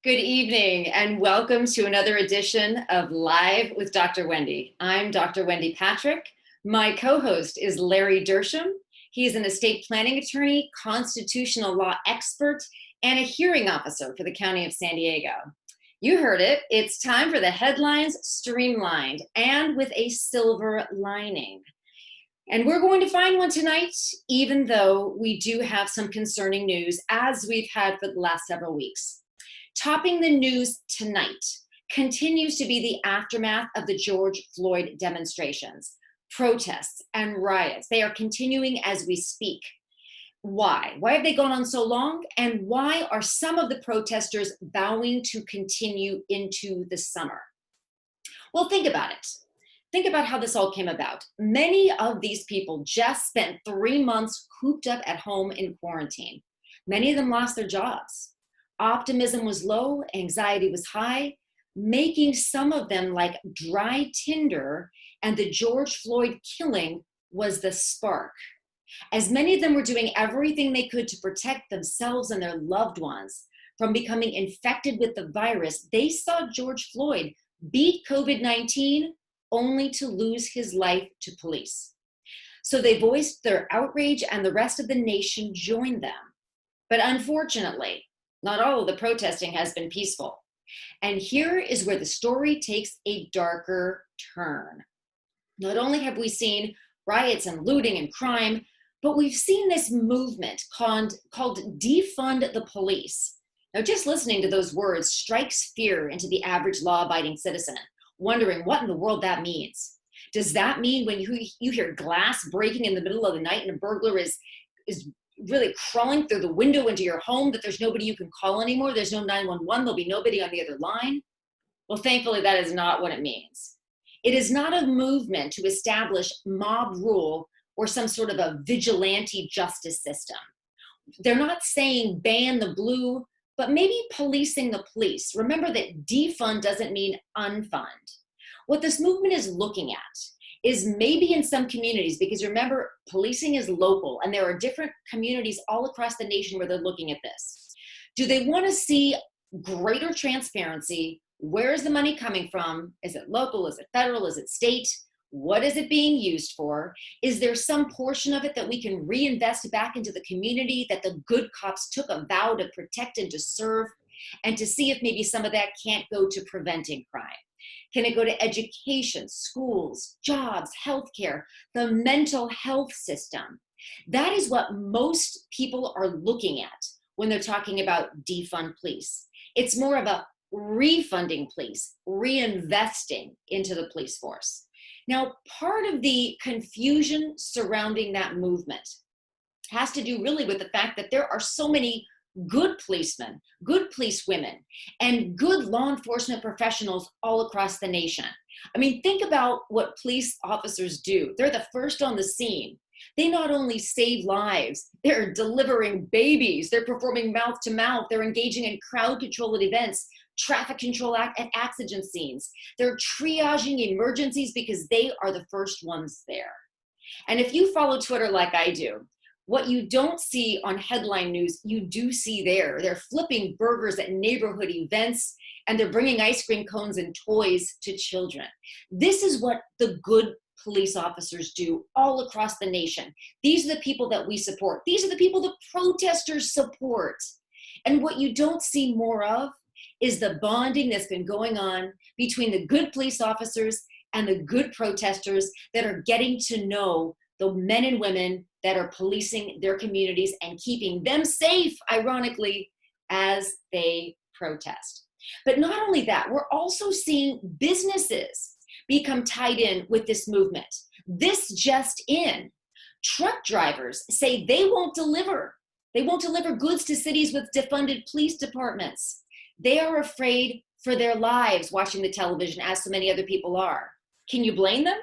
Good evening and welcome to another edition of Live with Dr. Wendy. I'm Dr. Wendy Patrick. My co-host is Larry Dersham. He's an estate planning attorney, constitutional law expert, and a hearing officer for the County of San Diego. You heard it. It's time for the headlines streamlined and with a silver lining. And we're going to find one tonight, even though we do have some concerning news, as we've had for the last several weeks. Topping the news tonight continues to be the aftermath of the George Floyd demonstrations, protests, and riots. They are continuing as we speak. Why? Why have they gone on so long? And why are some of the protesters vowing to continue into the summer? Well, think about it. Think about how this all came about. Many of these people just spent 3 months cooped up at home in quarantine. Many of them lost their jobs. Optimism was low, anxiety was high, making some of them like dry tinder, and the George Floyd killing was the spark. As many of them were doing everything they could to protect themselves and their loved ones from becoming infected with the virus, they saw George Floyd beat COVID-19 only to lose his life to police. So they voiced their outrage and the rest of the nation joined them. But unfortunately, not all of the protesting has been peaceful. And here is where the story takes a darker turn. Not only have we seen riots and looting and crime, but we've seen this movement called defund the police. Now, just listening to those words strikes fear into the average law-abiding citizen, wondering what in the world that means. Does that mean when you hear glass breaking in the middle of the night and a burglar is really crawling through the window into your home, that there's nobody you can call anymore? There's no 911, there'll be nobody on the other line? Well, thankfully, that is not what it means. It is not a movement to establish mob rule or some sort of a vigilante justice system. They're not saying ban the blue, but maybe policing the police. Remember that defund doesn't mean unfund. What this movement is looking at is maybe in some communities, because remember, policing is local and there are different communities all across the nation where they're looking at this. Do they want to see greater transparency? Where is the money coming from? Is it local? Is it federal? Is it state? What is it being used for? Is there some portion of it that we can reinvest back into the community that the good cops took a vow to protect and to serve, and to see if maybe some of that can't go to preventing crime? Can it go to education, schools, jobs, healthcare, the mental health system? That is what most people are looking at when they're talking about defund police. It's more of a refunding police, reinvesting into the police force. Now, part of the confusion surrounding that movement has to do really with the fact that there are so many good policemen, good police women, and good law enforcement professionals all across the nation. I mean, think about what police officers do. They're the first on the scene. They not only save lives, they're delivering babies, they're performing mouth to mouth, they're engaging in crowd control at events, traffic control at accident scenes. They're triaging emergencies because they are the first ones there. And if you follow Twitter like I do, what you don't see on headline news, you do see there. They're flipping burgers at neighborhood events, and they're bringing ice cream cones and toys to children. This is what the good police officers do all across the nation. These are the people that we support. These are the people the protesters support. And what you don't see more of is the bonding that's been going on between the good police officers and the good protesters that are getting to know the men and women that are policing their communities and keeping them safe, ironically, as they protest. But not only that, we're also seeing businesses become tied in with this movement. This just in, truck drivers say they won't deliver. They won't deliver goods to cities with defunded police departments. They are afraid for their lives watching the television, as so many other people are. Can you blame them?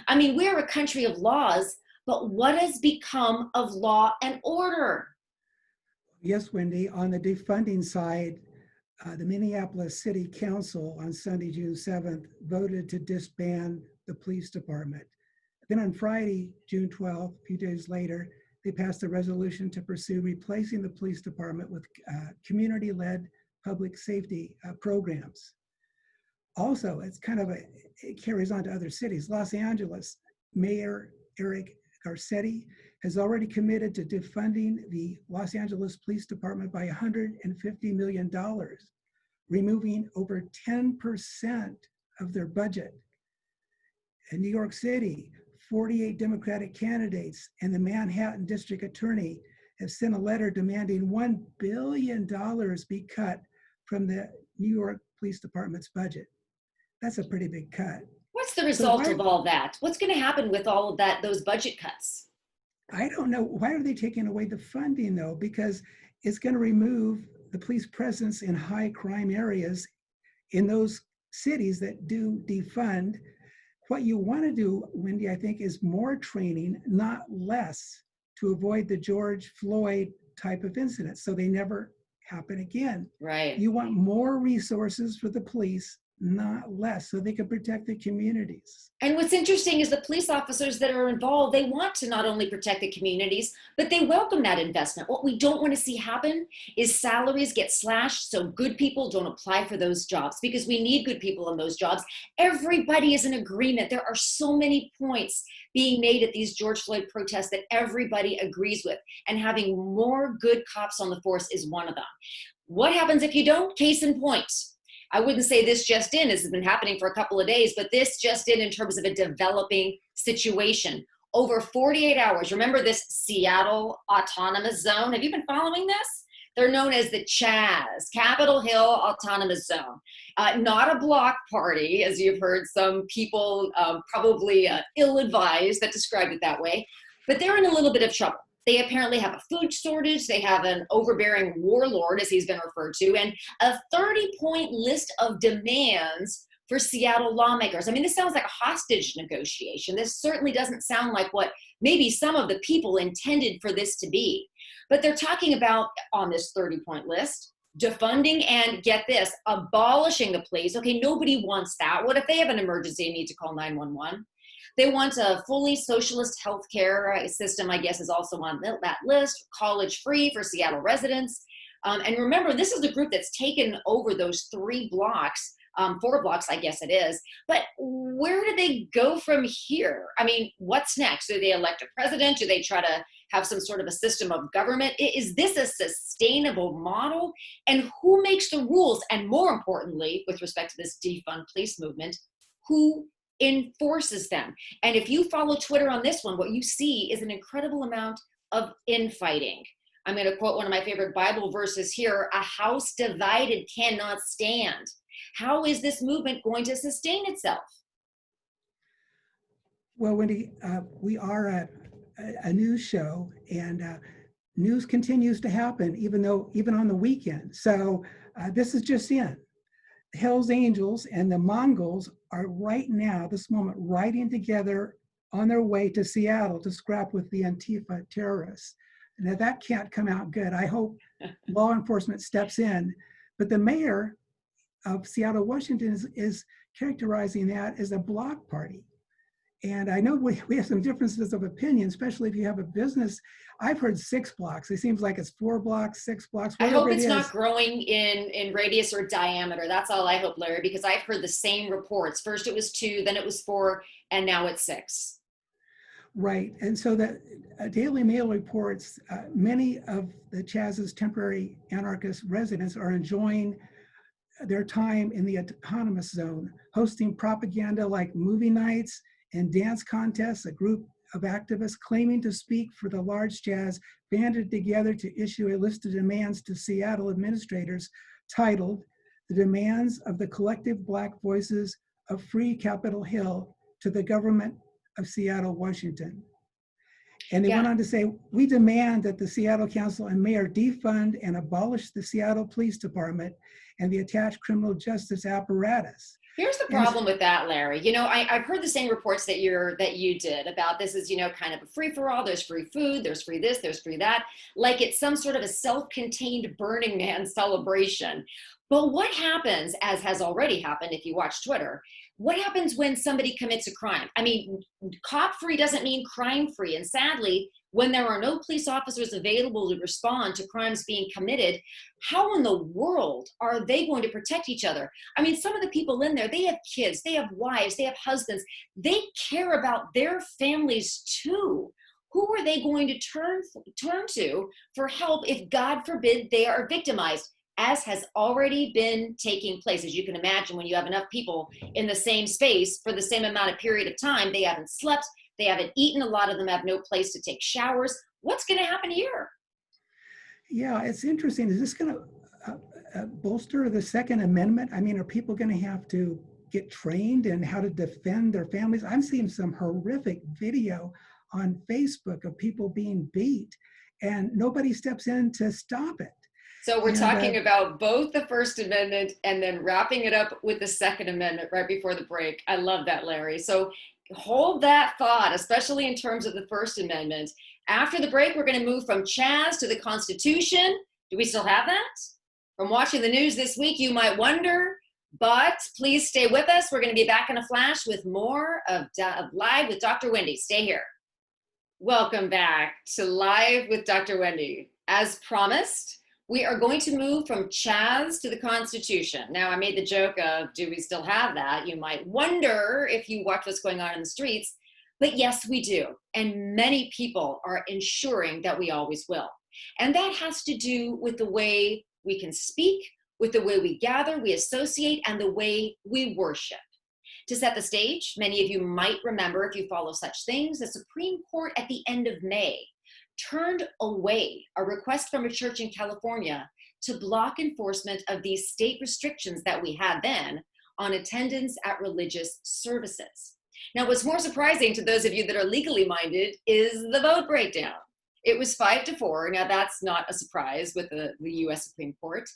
I mean, we're a country of laws, but what has become of law and order? Yes, Wendy, on the defunding side, the Minneapolis City Council on Sunday, June 7th, voted to disband the police department. Then on Friday, June 12th, a few days later, they passed a resolution to pursue replacing the police department with community-led public safety programs. Also, it carries on to other cities. Los Angeles Mayor Eric Garcetti has already committed to defunding the Los Angeles Police Department by $150 million, removing over 10% of their budget. In New York City, 48 Democratic candidates and the Manhattan District Attorney have sent a letter demanding $1 billion be cut from the New York Police Department's budget. That's a pretty big cut. What's the result of all that? What's going to happen with all of that, those budget cuts? I don't know. Why are they taking away the funding though? Because it's going to remove the police presence in high crime areas in those cities that do defund. What you want to do, Wendy, I think, is more training, not less, to avoid the George Floyd type of incidents so they never happen again. Right. You want more resources for the police, not less, so they can protect the communities. And what's interesting is the police officers that are involved, they want to not only protect the communities, but they welcome that investment. What we don't want to see happen is salaries get slashed so good people don't apply for those jobs, because we need good people in those jobs. Everybody is in agreement. There are so many points being made at these George Floyd protests that everybody agrees with, and having more good cops on the force is one of them. What happens if you don't? Case in point. I wouldn't say this just in, this has been happening for a couple of days, but this just in terms of a developing situation. Over 48 hours, remember this Seattle Autonomous Zone? Have you been following this? They're known as the CHAZ, Capitol Hill Autonomous Zone. Not a block party, as you've heard some people probably ill-advised that described it that way, but they're in a little bit of trouble. They apparently have a food shortage. They have an overbearing warlord, as he's been referred to, and a 30-point list of demands for Seattle lawmakers. I mean, this sounds like a hostage negotiation. This certainly doesn't sound like what maybe some of the people intended for this to be. But they're talking about, on this 30-point list, defunding and, get this, abolishing the police. Okay, nobody wants that. What if they have an emergency and need to call 911? They want a fully socialist healthcare system, I guess, is also on that list. College free for Seattle residents. And remember, this is the group that's taken over those 3 blocks, 4 blocks, I guess it is. But where do they go from here? I mean, what's next? Do they elect a president? Do they try to have some sort of a system of government? Is this a sustainable model? And who makes the rules? And more importantly, with respect to this defund police movement, who enforces them? And if you follow Twitter on this one, what you see is an incredible amount of infighting. I'm going to quote one of my favorite Bible verses here: a house divided cannot stand. How is this movement going to sustain itself? Well, Wendy, we are a news show, and news continues to happen, even on the weekend. So this is just in. Hell's Angels and the Mongols are right now, this moment, riding together on their way to Seattle to scrap with the Antifa terrorists. Now that can't come out good. I hope law enforcement steps in. But the mayor of Seattle, Washington is characterizing that as a block party. And I know we have some differences of opinion, especially if you have a business. I've heard 6 blocks. It seems like it's 4 blocks, 6 blocks. I hope it's not growing in radius or diameter. That's all I hope, Larry, because I've heard the same reports. First it was 2, then it was 4, and now it's 6. Right. And so the Daily Mail reports many of the CHAZ's temporary anarchist residents are enjoying their time in the autonomous zone, hosting propaganda like movie nights and dance contests. A group of activists claiming to speak for the large CHAZ banded together to issue a list of demands to Seattle administrators titled "The Demands of the Collective Black Voices of Free Capitol Hill to the Government of Seattle, Washington." And they went on to say, "We demand that the Seattle Council and Mayor defund and abolish the Seattle Police Department and the attached criminal justice apparatus." Here's the problem with that, Larry. You know, I've heard the same reports that you did about this is, kind of a free-for-all. There's free food, there's free this, there's free that, like it's some sort of a self-contained Burning Man celebration. But what happens, as has already happened if you watch Twitter, what happens when somebody commits a crime? I mean, cop-free doesn't mean crime-free. And sadly, when there are no police officers available to respond to crimes being committed, how in the world are they going to protect each other? I mean, some of the people in there, they have kids, they have wives, they have husbands, they care about their families too. Who are they going to turn to for help if, God forbid, they are victimized, as has already been taking place? As you can imagine, when you have enough people in the same space for the same amount of period of time, they haven't slept, they haven't eaten, a lot of them have no place to take showers. What's going to happen here? Yeah, it's interesting. Is this going to bolster the Second Amendment? I mean, are people going to have to get trained in how to defend their families? I'm seeing some horrific video on Facebook of people being beat, and nobody steps in to stop it. So we're And talking about both the First Amendment and then wrapping it up with the Second Amendment right before the break. I love that, Larry. So hold that thought, especially in terms of the First Amendment. After the break, we're going to move from Chaz to the Constitution. Do we still have that? From watching the news this week, you might wonder, but please stay with us. We're going to be back in a flash with more of Live with Dr. Wendy. Stay here. Welcome back to Live with Dr. Wendy. As promised, we are going to move from Chaz to the Constitution. Now, I made the joke of, do we still have that? You might wonder if you watch what's going on in the streets, but yes, we do. And many people are ensuring that we always will. And that has to do with the way we can speak, with the way we gather, we associate, and the way we worship. To set the stage, many of you might remember, if you follow such things, the Supreme Court at the end of May turned away a request from a church in California to block enforcement of these state restrictions that we had then on attendance at religious services. Now, what's more surprising to those of you that are legally minded is the vote breakdown. It was 5-4. Now, that's not a surprise with the US Supreme Court.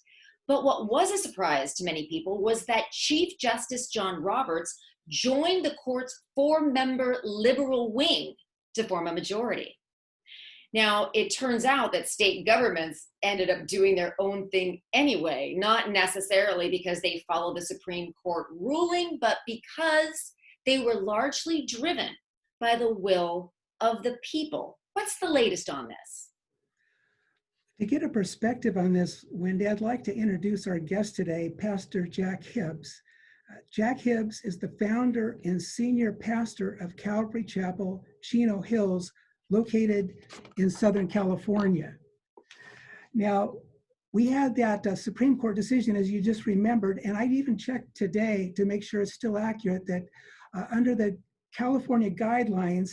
But what was a surprise to many people was that Chief Justice John Roberts joined the court's 4-member liberal wing to form a majority. Now, it turns out that state governments ended up doing their own thing anyway, not necessarily because they followed the Supreme Court ruling, but because they were largely driven by the will of the people. What's the latest on this? to get a perspective on this, Wendy, I'd like to introduce our guest today, Pastor Jack Hibbs. Jack Hibbs is the founder and senior pastor of Calvary Chapel, Chino Hills, located in Southern California. Now, we had that Supreme Court decision, as you just remembered, and I even checked today to make sure it's still accurate, that under the California guidelines,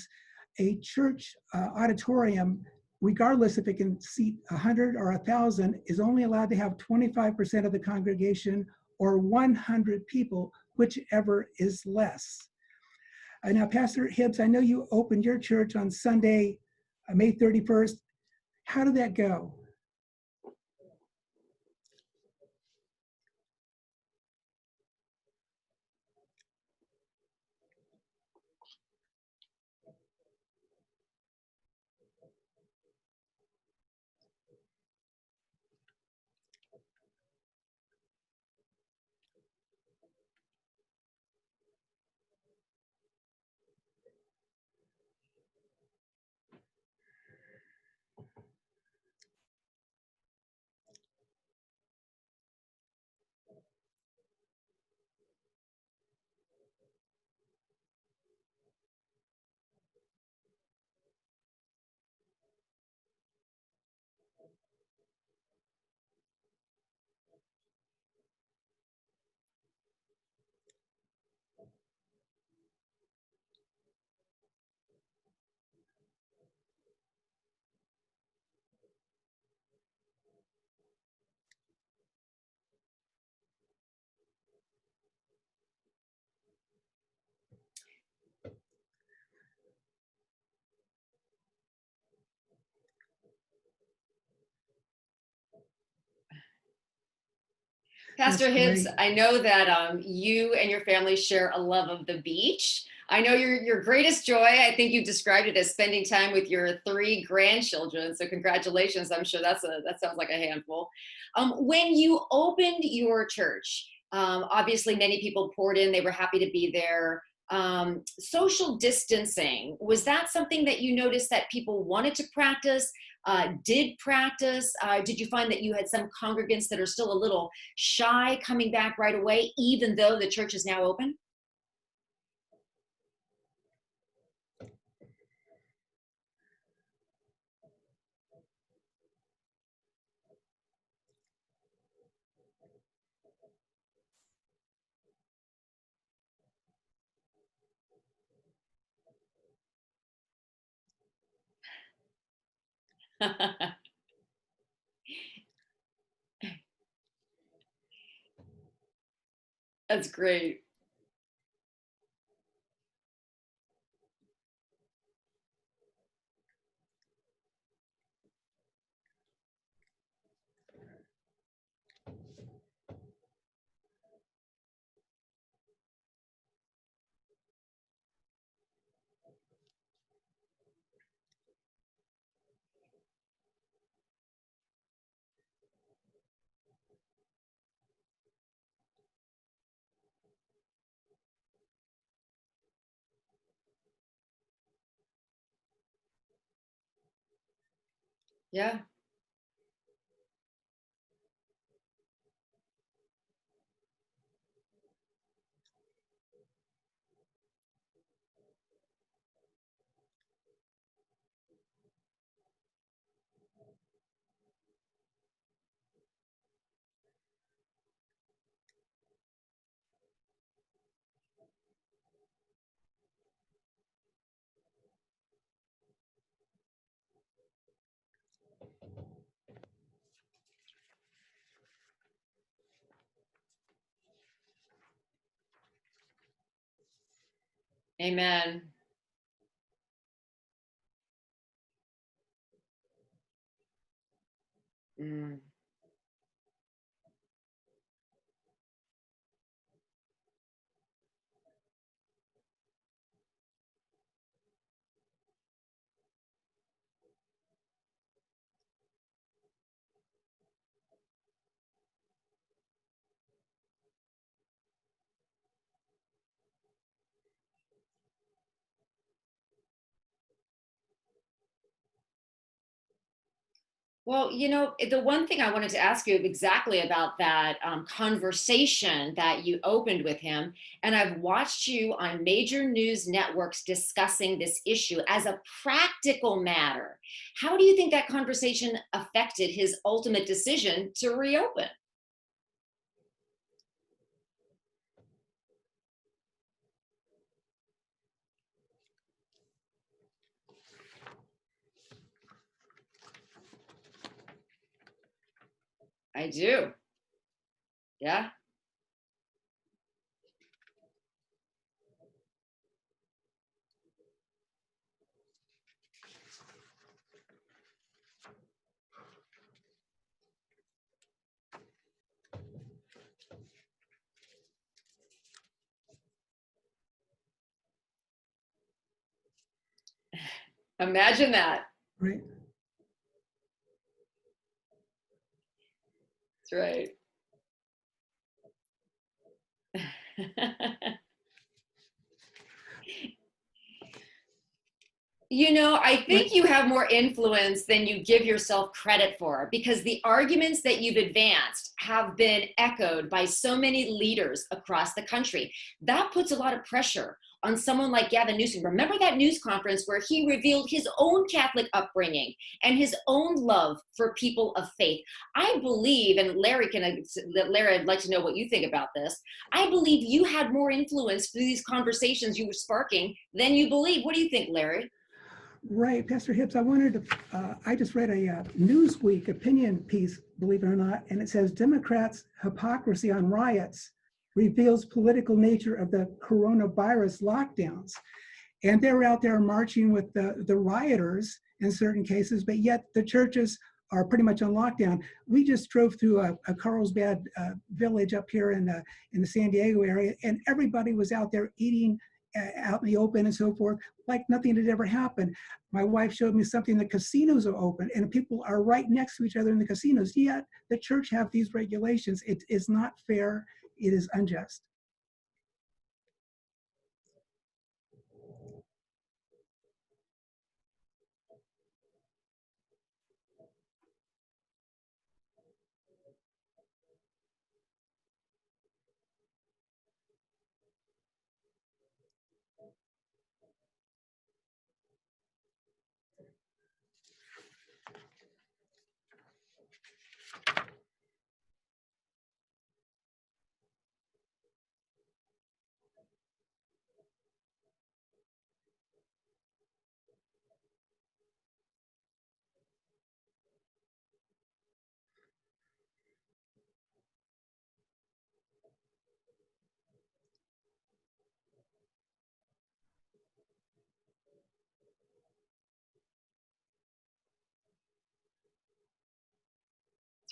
a church auditorium, regardless if it can seat 100 or 1,000, is only allowed to have 25% of the congregation or 100 people, whichever is less. Now, Pastor Hibbs, I know you opened your church on Sunday, May 31st. How did that go? Pastor Hibbs, I know that you and your family share a love of the beach. I know your greatest joy, I think you described it as spending time with your 3 grandchildren. So congratulations. I'm sure that sounds like a handful. When you opened your church, obviously many people poured in, they were happy to be there. Social distancing, was that something that you noticed that people wanted to practice, did practice? Did you find that you had some congregants that are still a little shy coming back right away, even though the church is now open? That's great. Yeah. Amen. Mm. Well, the one thing I wanted to ask you exactly about that conversation that you opened with him, and I've watched you on major news networks discussing this issue as a practical matter. How do you think that conversation affected his ultimate decision to reopen? I do. Yeah. Imagine that. Right. That's right. I Right. think you have more influence than you give yourself credit for, because the arguments that you've advanced have been echoed by so many leaders across the country. That puts a lot of pressure on someone like Gavin Newsom. Remember that news conference where he revealed his own Catholic upbringing and his own love for people of faith? I believe, and Larry, I'd like to know what you think about this. I believe you had more influence through these conversations you were sparking than you believe. What do you think, Larry? Right, Pastor Hips, I just read a Newsweek opinion piece, believe it or not, and it says Democrats' hypocrisy on riots reveals political nature of the coronavirus lockdowns. And they're out there marching with the rioters in certain cases, but yet the churches are pretty much on lockdown. We just drove through a Carlsbad village up here in the San Diego area, and everybody was out there eating out in the open and so forth, like nothing had ever happened. My wife showed me something, the casinos are open and people are right next to each other in the casinos, yet the church have these regulations. It is not fair, it is unjust.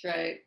right.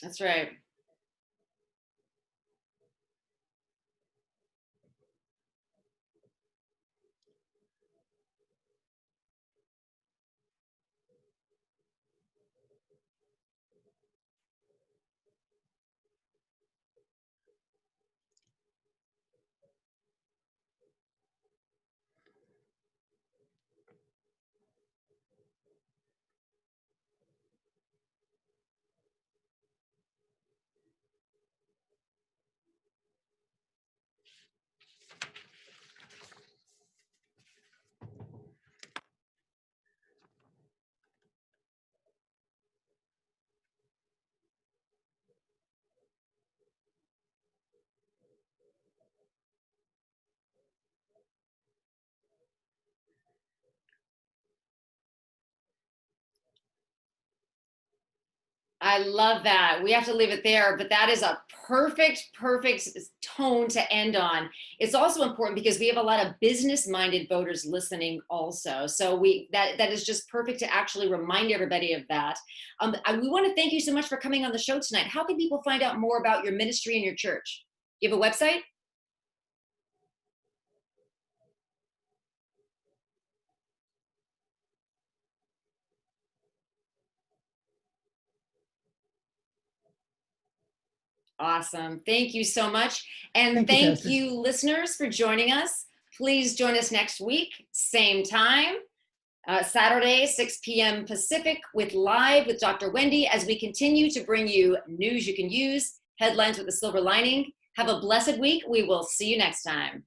That's right. I love that. We have to leave it there, but that is a perfect tone to end on. It's also important because we have a lot of business-minded voters listening also. So that is just perfect to actually remind everybody of that. We want to thank you so much for coming on the show tonight. How can people find out more about your ministry and your church? You have a website? Awesome. Thank you so much. And Thank you, thank Pastor. you, listeners, for joining us. Please join us next week, same time. Saturday, 6 p.m. Pacific, with Live with Dr. Wendy, as we continue to bring you news you can use, headlines with a silver lining. Have a blessed week. We will see you next time.